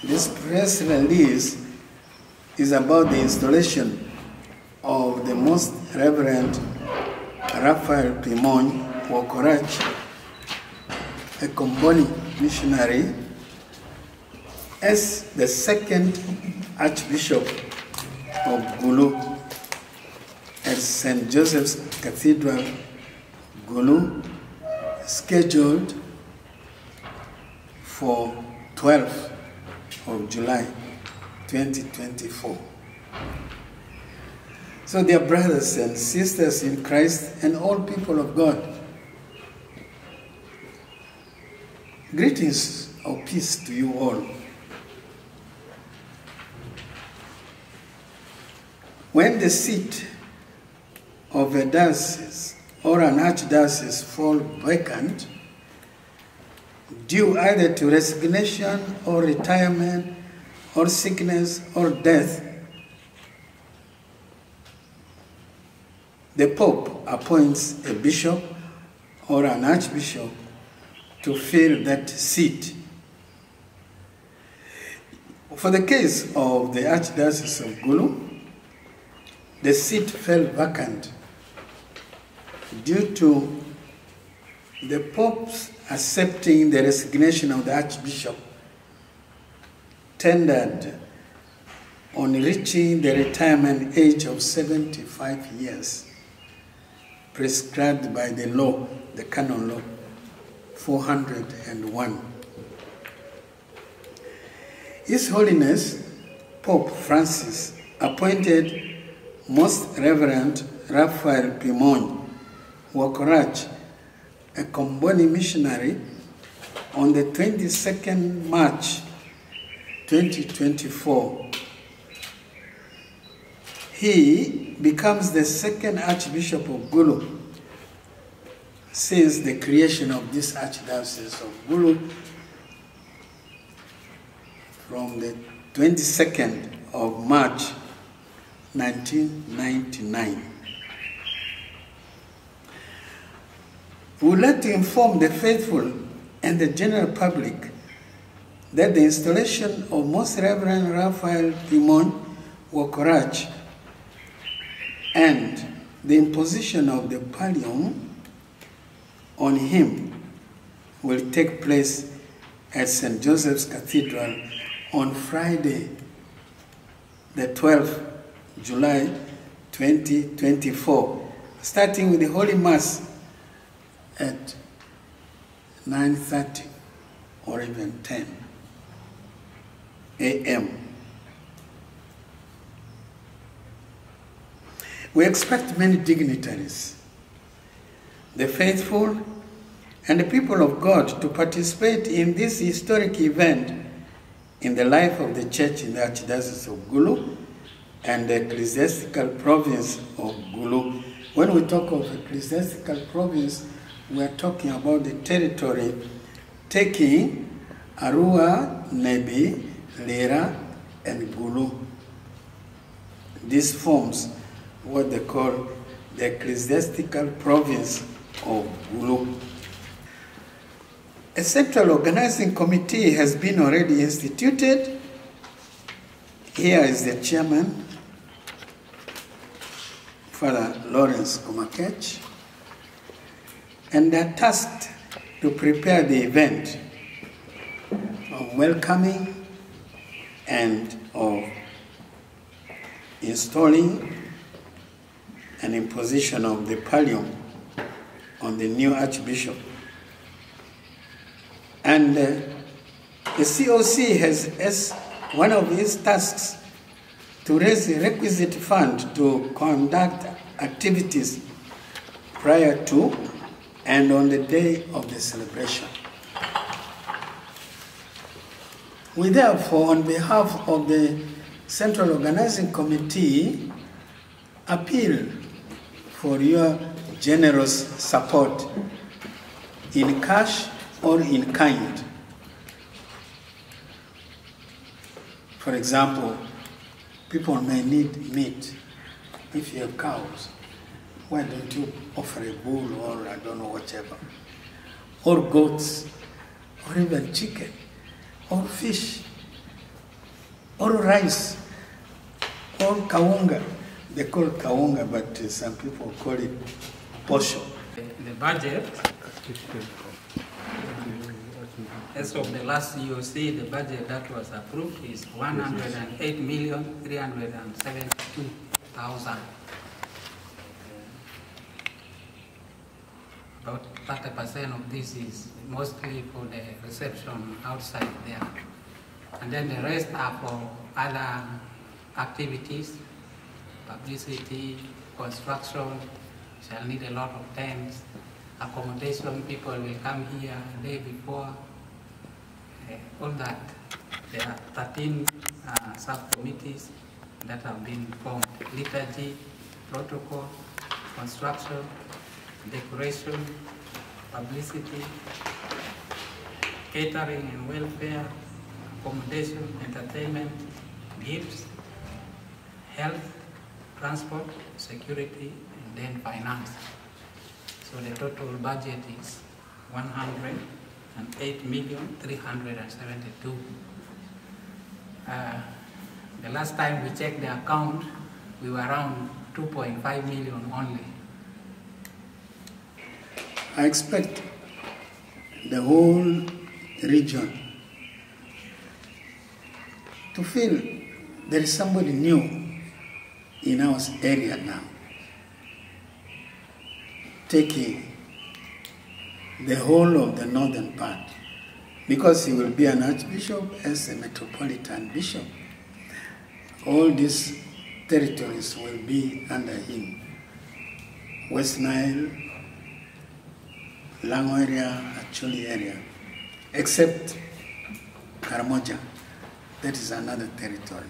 This press release is about the installation of the Most Reverend Raphael Pimon Wokorach, a Comboni missionary, as the second Archbishop of Gulu at St. Joseph's Cathedral, Gulu, scheduled for 12th of July 2024. So dear brothers and sisters in Christ and all people of God, greetings of peace to you all. When the seat of a diocese or an archdiocese fall vacant, due either to resignation or retirement or sickness or death, the Pope appoints a bishop or an archbishop to fill that seat. For the case of the Archdiocese of Gulu, the seat fell vacant due to the Pope's accepting the resignation of the Archbishop tendered on reaching the retirement age of 75 years, prescribed by the law, the canon law 401. His Holiness Pope Francis appointed Most Reverend Raphael Pimon Wokorach, a Comboni missionary, on the 22nd March 2024. He becomes the second Archbishop of Gulu since the creation of this Archdiocese of Gulu from the 22nd of March 1999. We would like to inform the faithful and the general public that the installation of Most Reverend Raphael Pimon Wokorach and the imposition of the pallium on him will take place at St. Joseph's Cathedral on Friday, the 12th July 2024, starting with the Holy Mass at 9:30 or even 10 a.m. We expect many dignitaries, the faithful and the people of God, to participate in this historic event in the life of the Church in the Archdiocese of Gulu and the ecclesiastical province of Gulu. When we talk of ecclesiastical province, we are talking about the territory taking Arua, Nebi, Lira, and Gulu. This forms what they call the ecclesiastical province of Gulu. A central organizing committee has been already instituted. Here is the chairman, Father Lawrence Kumakech, and they are tasked to prepare the event of welcoming and of installing an imposition of the pallium on the new Archbishop. And the COC has as one of its tasks to raise the requisite fund to conduct activities prior to and on the day of the celebration. We therefore, on behalf of the Central Organizing Committee, appeal for your generous support in cash or in kind. For example, people may need meat. If you have cows, why don't you offer a bull or I don't know, whatever, or goats, or even chicken, or fish, or rice, or kaunga. They call it kaunga, but some people call it posho. The budget, as of the last EOC, the budget that was approved is 108,372,000. About 30% of this is mostly for the reception outside there. And then the rest are for other activities, publicity, construction, shall need a lot of tents, accommodation, people will come here a day before, all that. There are 13 subcommittees that have been formed: liturgy, protocol, construction, decoration, publicity, catering and welfare, accommodation, entertainment, gifts, health, transport, security, and then finance. So the total budget is 108,372,000. The last time we checked the account, we were around 2.5 million only. I expect the whole region to feel there is somebody new in our area now, taking the whole of the northern part, because he will be an archbishop as a metropolitan bishop. All these territories will be under him. West Nile, Lango area, Acholi area, except Karamoja. That is another territory.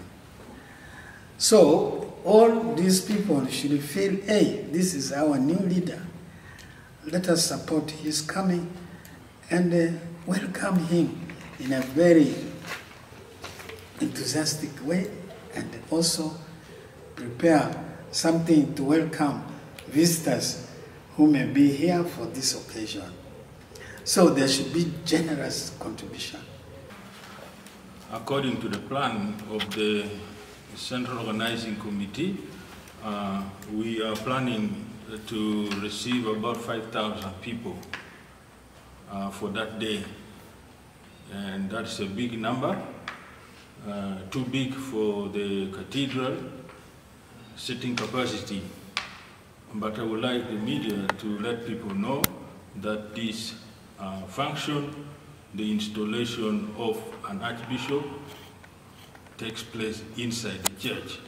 So all these people should feel, hey, this is our new leader. Let us support his coming and welcome him in a very enthusiastic way, and also prepare something to welcome visitors who may be here for this occasion. So there should be generous contribution. According to the plan of the Central Organizing Committee, we are planning to receive about 5,000 people for that day. And that's a big number, too big for the cathedral sitting capacity. But I would like the media to let people know that this function, the installation of an archbishop, takes place inside the church.